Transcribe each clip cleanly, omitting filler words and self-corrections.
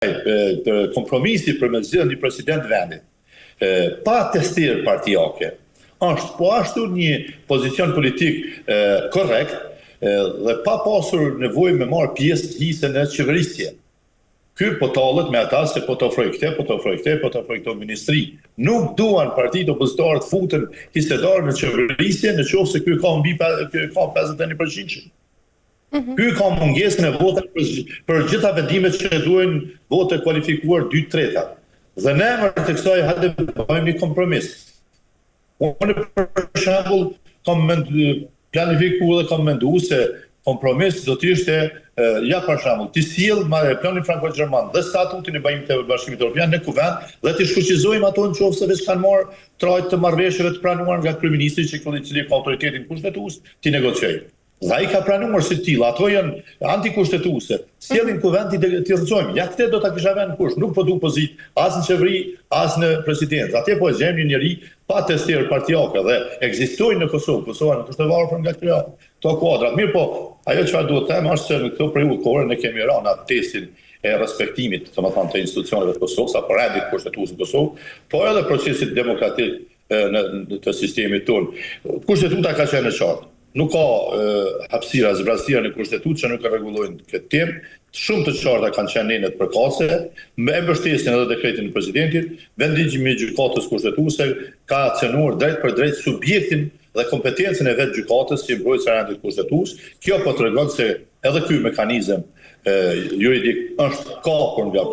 të kompromisi për me zgjedhjen një president vendit, pa testirë partijake, është po ashtu një pozicion politik korrekt dhe pa pasur nevojë me marrë pjesë të hisën e qeverisje. Ky po tallet me ata se po të ofroj këtë, po të ofroj këtë, po të ofroj këto ministri. Nuk duan partitë opozitare të futen hisetarë në qeverisje në qoftë se ky ka mbi 51%. Ky ka mungesën e votave për gjitha vendimet që duhen vote kualifikuar 2/3. Dhe në emër të kësaj hajde bëjmë një kompromis. Unë për shembull kam planifikuar dhe kam menduar se kompromis do të ishte ja për shembull të sjell planin franko-gjerman dhe statutin e Bashkimit të Bashkimit Evropian në kuvend dhe të shfuqizojmë ato nëse veç kanë marrë trajt të marrëveshjeve të pranuar nga kryeministri që i cili ka autoritetin kushtetues të negociojë. Dhe ai ka pranuar si tillë, ato janë antikushtetuese. Sjellin kuvend të rrëzojmë. Ja këtë do ta kisha vënë kush, nuk po du pozit as në qeveri, as në presidencë. Atje po e gjem një njeri pa testirë partijake dhe ekzistojnë në Kosovë. Kosova nuk është e varfër nga këto kuadrat. Mirë po, ajo çfarë duhet të them është se në këtë periudhë kohore ne kemi rënë atë testin e respektimit, domethënë të institucioneve të Kosovës, apo rendit kushtetues në Kosovë, po edhe procesit demokratik të sistemit tonë. Kushtetuta ka qenë e qartë. Nuk ka hapësira zbrastira në kushtetutë që nuk e rregullojnë këtë temë. Shumë të qarta kanë qenë nenet përkatëse, me mbështesjen edhe dekretin e presidentit, vendigjimi i gjykatës kushtetuese ka cënuar drejt për drejt subjektin dhe kompetencën e vetë gjykatës si mbrojtës e rendit kushtetues. Kjo po tregon se edhe ky mekanizëm juridik është kapur nga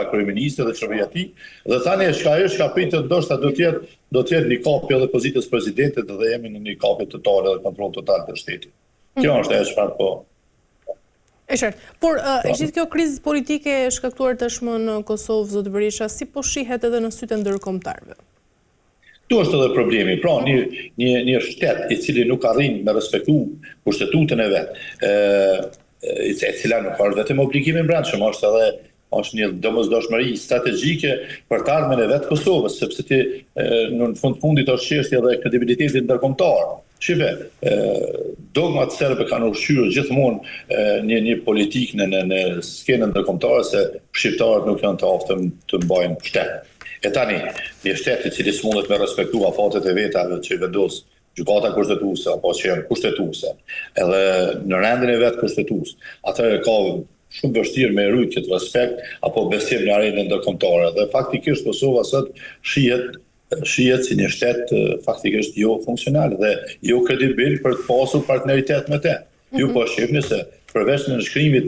kryeministri dhe qeveria e tij, dhe tani çka pritet ndoshta do të jetë një kapje edhe pozitës presidentit dhe jemi në një kapje totale dhe kontroll total të shtetit. Kjo është ajo çfarë po. E qartë. Por gjithë kjo krizë politike e shkaktuar tashmë në Kosovë, zot Berisha, si po shihet edhe në sytë e ndërkombëtarëve? Tu është edhe problemi. Pra, një shtet i cili nuk arrin me respektu kushtetutën e vet, e cila nuk ka vetëm obligimin brendshëm, është një domosdoshmëri strategjike për të ardhmen e vetë Kosovës, sepse ti në fundit është çështja edhe kredibilitetit ndërkombëtar. Shive, dogmat serbe kanë ushqyer gjithmonë një politikë në skenën ndërkombëtare se shqiptarët nuk janë të aftëm të mbajnë shtet. E tani, një shtet i cili s'mundet me respektu afatet e veta që vendos gjykata kushtetuese apo që janë kushtetuese, edhe në rendin e vet kushtetues, atëherë ka shumë vështirë me rujt këtë respekt apo besim në arenën ndërkombëtare. Dhe faktikisht Kosova sot shihet si një shtet faktikisht jo funksional dhe jo kredibil për të pasur partneritet me te. Ju po shihni se përveç në nënshkrimit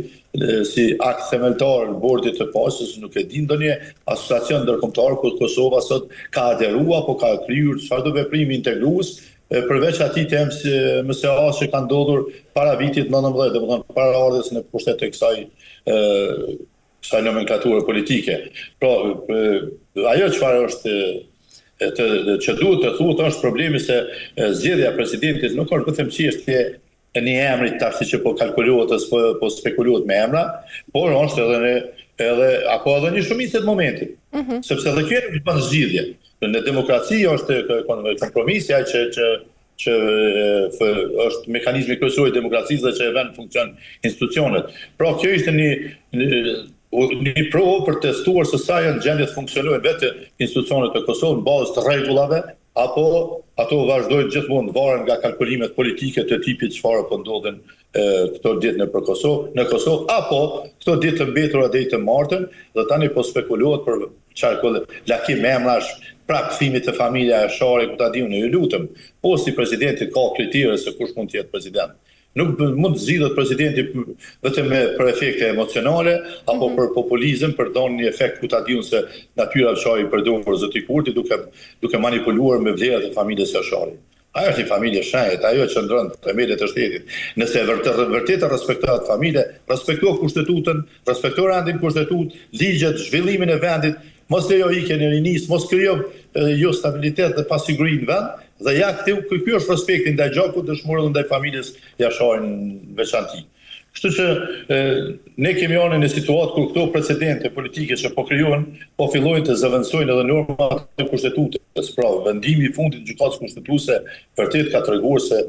si akt themeltar në bordit të pasës, nuk e di ndonjë asociacion ndërkombëtar ku Kosova sot ka aderuar apo ka kryer çfarë do veprimi integrues, përveç atij temë si MSA që ka ndodhur para vitit 19, domethënë para ardhes në pushtet të kësaj nomenklature politike. Pra, ajo çfarë është që duhet të thuhet është problemi se zgjedhja e presidentit nuk është vetëm çështje e një emri tash që po kalkulohet ose po spekulohet me emra, por është edhe një shumicë të momentit. Sepse edhe kjo nuk bën zgjidhje. Në demokraci është kompromisi ai që është mekanizmi kryesor i demokracisë dhe që e vën funksion institucionet. Pra kjo ishte një provë për testuar se sa janë gjendje të funksionojnë vetë institucionet e Kosovës në bazë të rregullave, apo ato vazhdojnë gjithmonë varen nga kalkulimet politike të tipit çfarë po ndodhen këto ditë në Kosovë, apo këto ditë të mbetura deri të martën, dhe tani po spekulohet për çfarë lakim emrash pra kthimit të familja e Shari, ku ta diun, ju lutem, po si presidenti ka kritere se kush mund të jetë president. Nuk mund të zgjidhet presidenti vetëm për efekte emocionale apo për populizëm, për dhënë një efekt ku ta diun se natyra e Shari përdor zoti Kurti duke manipuluar me vlerat e familjes së Sharit. Ajo është një familje shenjtë, ajo që ndron themelët e shtetit. Nëse vërtet respektohet familja, respektohet kushtetutin, respektohet rendin kushtetut, ligjet, zhvillimin e vendit, mos lejo ikjen e rinis, mos krijo jo stabilitet dhe pasiguri në vend, dhe ja ky është respekti ndaj gjakut, dëshmorën ndaj familjes Jasharin në veçantë. Kështu që ne kemi arë në situatë kur këto precedente politike që po krijohen, po fillojnë të zëvendësojnë edhe normat e kushtetutës. Pra, vendimi I fundit të gjykatës kushtetuese vërtet ka treguar se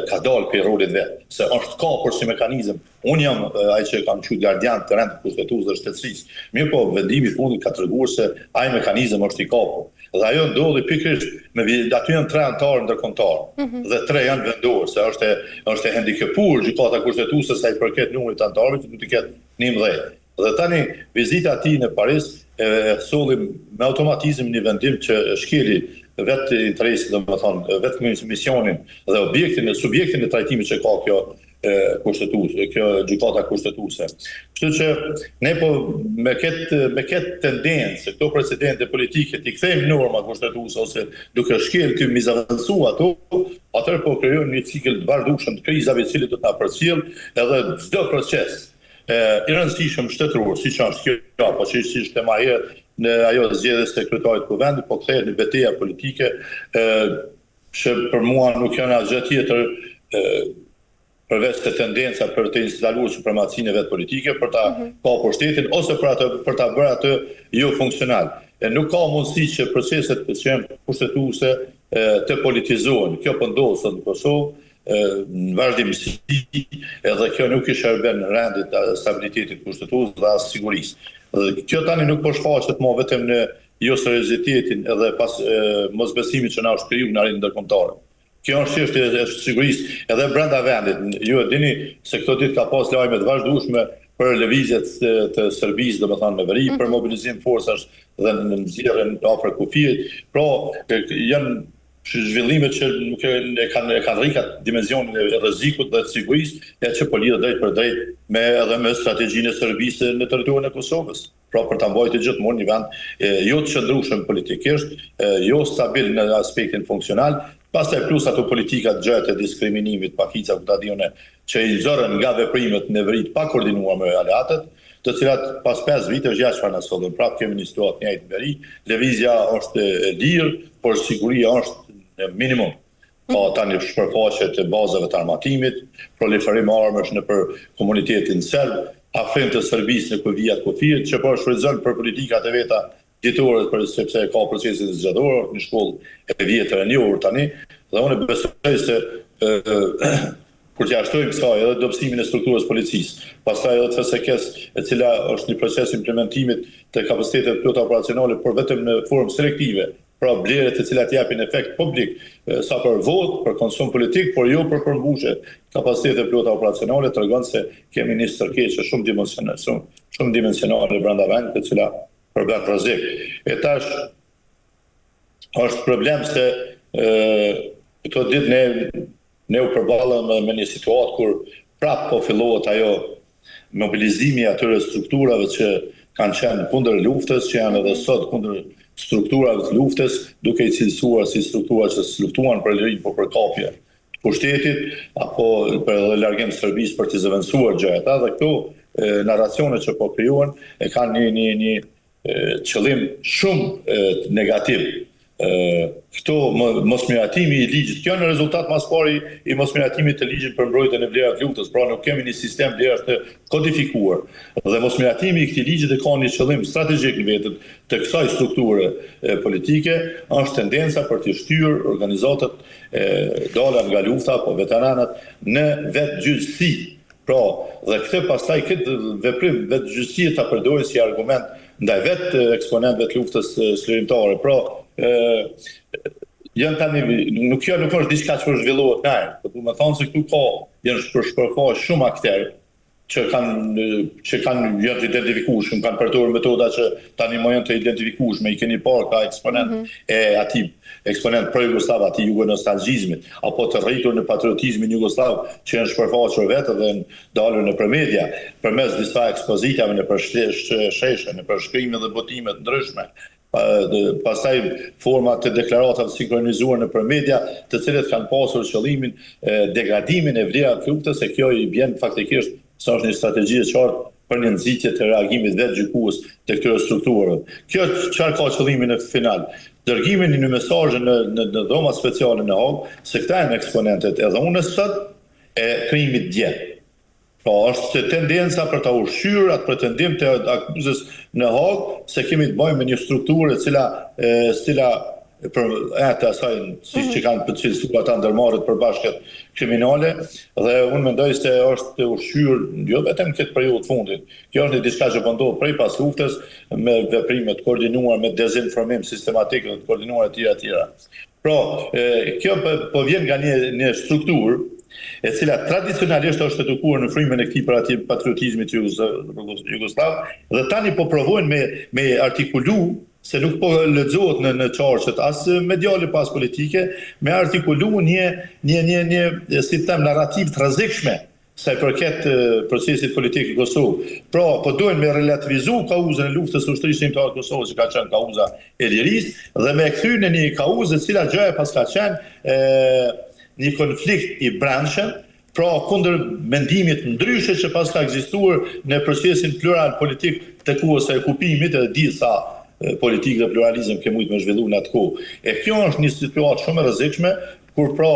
ka dalë për rolit vetë, se është kapur si mekanizëm. Unë jam ai që kam qenë gardian të rënd të kushtetuesë dhe shtetësisë. Mirë po, vendimi I fundit ka treguar se ai mekanizëm është I kapur. Dhe ajo ndodhi pikërisht me aty janë 3 anëtarë ndërkombëtar dhe 3 janë vendorë, se është e hendikepuar gjykata kushtetuese sa I përket numrit të anëtarëve që duhet të ketë 11. Dhe tani vizita e tij në Paris e solli me automatizëm një vendim që shkeli vetë interesin, domethënë vetë misionin dhe objektin e subjektin e trajtimit që ka kjo kushtetuese, kjo gjykata kushtetuese. Kështu që ne po me këtë tendencë, këto precedente politike t'i kthejmë norma kushtetuese ose duke shkel të mizavendësu ato, atëherë po krijojmë një cikël të vazhdueshëm të krizave I cili do ta përcjell edhe çdo proces I rëndësishëm shtetëror, siç është kjo, po që ishte tema herë në ajo zgjedhjes së kryetarit të kuvendit, po kthehet në betejë politike që për mua nuk janë asgjë tjetër përveç të tendenca për të instaluar supremacinë e vet politike, për ta kapur shtetin ose për ta bërë atë jo funksional. Nuk ka mundësi që proceset që janë kushtetuese të politizohen. Kjo po ndodh sot në Kosovë në vazhdimsi, edhe kjo nuk I shërben rendit të stabilitetit kushtetues dhe as sigurisë. Dhe kjo tani nuk po shfaqet më vetëm në jo seriozitetin edhe pas mosbesimit që na është krijuar në arritje ndërkombëtare. Kjo është çështje e sigurisë edhe brenda vendit. Ju e dini se këto ditë ka pas lajme të vazhdueshme për lëvizjet të Serbisë, domethënë në veri, për mobilizim forcash dhe në nxjerrjen afër kufijit. Pra, janë zhvillime që nuk e kanë rrikat dimensionin e rrezikut dhe të sigurisë, që po lidhet drejt për drejt edhe me strategjinë e Serbisë në territorin e Kosovës. Pra për ta mbajtur gjithmonë një vend jo të qëndrueshëm politikisht, jo stabil në aspektin funksional, pastaj plus ato politikat gjëra të diskriminimit, pakica ku ta diunë që I nxorën nga veprimet në veri pa koordinuar me aleatët, të cilat pas 5 vitesh ja çfarë na sollën. Prapë kemi një situatë të njëjtë në veri, lëvizja është e lirë, por siguria është në minimum. Ka tani shpërfaqje të bazave të armatimit, proliferim armësh nëpër komunitetin serb, afrim të Serbisë në kuvijat kufijit, që po shfrytëzon për politikat e veta ditore, sepse ka procesin zgjedhor, një shkollë e vjetër e njohur tani, dhe unë besoj se kur t'ja shtojmë kësaj edhe dobësimin e strukturës policisë, pastaj edhe të FSK-s, e cila është një proces implementimit të kapacitetet plota operacionale, por vetëm në formë selektive, pra blerjet të cilat japin efekt publik, sa për vot, për konsum politik, por jo për përmbushje kapacitetet plota operacionale, tregon se kemi një stërkeqe shumë dimensionale brenda vendit, e cila problem rrezik. E tash është problem se këto ditë ne u përballëm me një situatë kur prapë po fillohet ajo mobilizimi atyre strukturave që kanë qenë kundër luftës, që janë edhe sot kundër strukturave të luftës, duke I cilësuar si struktura që luftuan për lirim, po për kapje të pushtetit, apo për largim të Serbisë për të zëvendësuar gjërat. Dhe këto narracione që po krijohen e kanë një qëllim shumë negativ. Këto mosmiratimi I ligjit, kjo në rezultat mas pari I mosmiratimit të ligjit për mbrojtjen e vlerat luftës, pra nuk kemi një sistem vlerash të kodifikuar. Dhe mosmiratimi I këtij ligjit e ka një qëllim strategjik në vetën të kësaj strukture politike, është tendenca për të shtyrë organizatat dala nga lufta apo veteranat në vetë gjyqësi. Pra, dhe këtë pastaj këtë veprim vetë gjyqësi ta përdorin si argument ndaj vetë eksponentëve të luftës çlirimtare. Pra, janë tani nuk është diçka që zhvillohet herë, por do të thonë se këtu janë shpërfaqur shumë aktorë që kanë janë të identifikueshëm, kanë përdorur metoda që tani më janë të identifikueshme. I keni parë ka eksponent e atij eksponent pro-jugoslav, atij jugonostalgjizmit, apo të rritur në patriotizmin jugoslav që janë shpërfaqur vetë dhe dalën nëpër media përmes disa ekspozitave nëpër sheshe, nëpër shkrimë dhe botime të ndryshme. Pastaj forma të deklaratave sinkronizuar nëpër media, të cilët kanë pasur qëllimin degradimin e vlerave të luftës, e kjo I bën faktikisht se është një strategji e qartë për një nxitje të reagimit vetë gjykues të këtyre strukturave. Kjo çfarë ka qëllimin në final? Dërgimin një mesazhe në dhoma speciale në Hag, se këta janë eksponentët edhe unë sot e krijimit dje. Pra, është tendenca për ta ushqyer atë pretendim të akuzës në Hagë se kemi të bëjmë me një strukturë e cila për të asaj siç që kanë përcjellsuar ata ndërmarrjet përbashkët kriminale, dhe unë mendoj se është ushqyer jo vetëm këtë periudhë fundit. Kjo është diçka që po ndodh prej pas luftës me veprime të koordinuara, me dezinformim sistematik dhe të koordinuar etj. Pra, kjo po vjen nga një strukturë e cila tradicionalisht është edukuar në frymën e këtij patriotizmit jugosllav dhe tani po provojnë me artikulu, se nuk po lexohet në çarqet as mediale pas politike, me artikulu një si them narrativ të rrezikshme sa i përket procesit politik i Kosovës. Pra, po dojnë me relativizu kauzën e luftës së ushtrisë shqiptare të Kosovës, që ka qenë kauza e lirisë, dhe me kthyer në një kauzë e cila gjëja pas ka qenë një konflikt i brendshëm, pra kundër mendimit ndryshe që pas ka ekzistuar në procesin plural politik të kohës së okupimit, edhe di sa politikë dhe pluralizëm ke mujtë me zhvillu në atë kohë. E kjo është një situatë shumë e rrezikshme, kur pra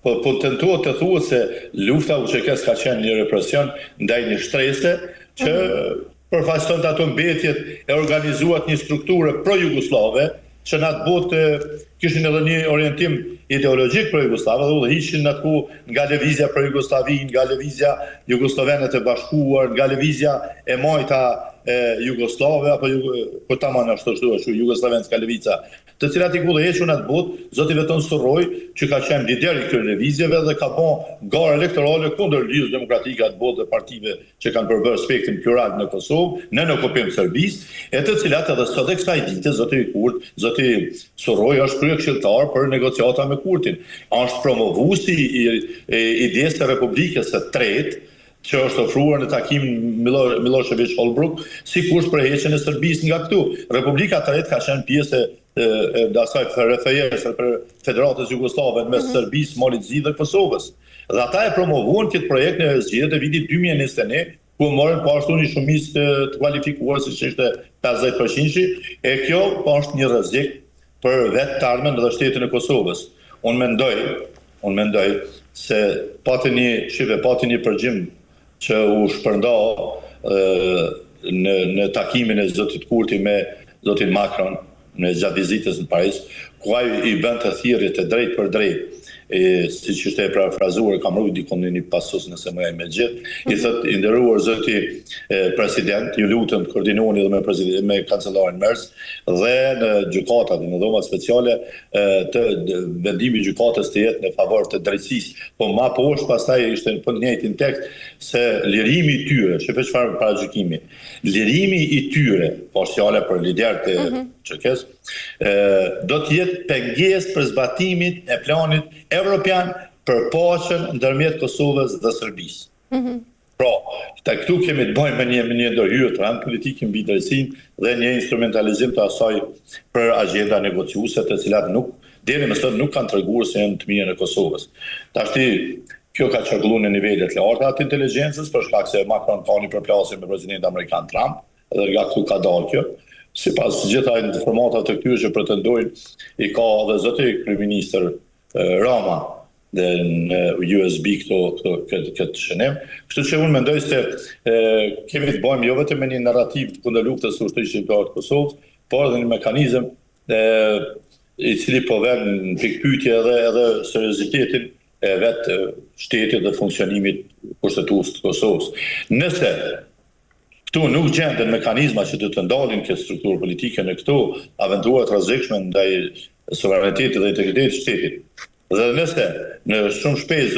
po tentohet të thuhet se lufta UÇK ka qenë një represion ndaj një shtrese që përfaqëson ato mbetjet e organizuar një strukture pro-jugoslave që në atë botë kishin edhe një orientim ideologjik pro-jugoslave dhe ishin në atë kohë nga lëvizja pro-Jugoslavi, nga lëvizja Jugoslovenet e Bashkuar, nga lëvizja e majta Jugoslave, apo tamam ashtu Jugoslavenska lëviza, të cilat i kullë hequr në atë botë, zoti Veton Surroj, që ka qenë lider i këtyre lëvizjeve dhe ka bën garë elektorale kundër lidhjes demokratike atë botë dhe partive që kanë përbërë spektrin plural në Kosovë, në okupim të Serbisë, e të cilat edhe sot e kësaj dite zoti Kurti, zoti Surroj është kryekëshilltar për negociata me Kurtin. Është promovuesi i idesë së Republikës së Tretë, që është ofruar në takim Milošević Holbrooke, si kusht për heqjen e Serbisë nga këtu. Republika e Tretë ka qenë pjesë e asaj RFJ-s për Federatës Jugoslave mes Serbisë, Malit Zi dhe Kosovës. Dhe ata e promovuan këtë projekt në zgjedhjet e vitit 2021, ku morën po ashtu një shumicë të kualifikuar, siç ishte 50%, e kjo po është një rrezik për vetë të ardhmen dhe shtetin e Kosovës. Unë mendoj se pati një përgjim që u shpërnda në takimin e zotit Kurti me zotin Macron në gjatë vizitës në Paris, ku ai i bën të thirrje të drejt për drejt, si që ishte e parafrazuar, kam rrujt dikon një pasus nëse më e me gjithë, i thët, i nderuar zoti president, ju lutëm të koordinoni dhe me kancelarin Merz, dhe në gjykatat, në dhomat speciale, të vendimi gjykatës të jetë në favor të drejtësisë, po ma poshtë pastaj ishte në njëjtin tekst se lirimi i tyre, që për çfarë paragjykimi, lirimi i tyre, po fjala për liderët e UÇK-s, do të jetë pengesë për zbatimit e planit evropian për paqen ndërmjet Kosovës dhe Serbisë. Pra, këtu kemi të bëjmë me një ndërhyrje të rëndë politike mbi drejtësinë dhe një instrumentalizim të asaj për agenda negociuese, të cilat deri më sot nuk kanë treguar se janë të mirë në Kosovës. Tashti kjo ka çarkulluar në nivelet e larta të inteligjencës për shkak se Macron ka një përplasje me presidentin amerikan Trump, dhe nga këtu ka dalë kjo. Sipas gjitha informatat të këtyre që pretendojnë, i ka edhe zoti kryeministër Rama dhe në USB këtë shënim. Kështu që unë mendoj se kemi të bëjmë jo vetëm me një narrativ kundër luftës së ushtrisë shqiptare të Kosovës, por edhe një mekanizëm i cili po vën në pikpyetje edhe seriozitetin e vetë shtetit dhe funksionimit kushtetues të Kosovës. Nëse këtu nuk gjenden mekanizma që të ndalin këtë strukturë politike në këto aventura të rrezikshme ndaj suverenitetit dhe integritetit të shtetit. Dhe nëse në shumë shpejt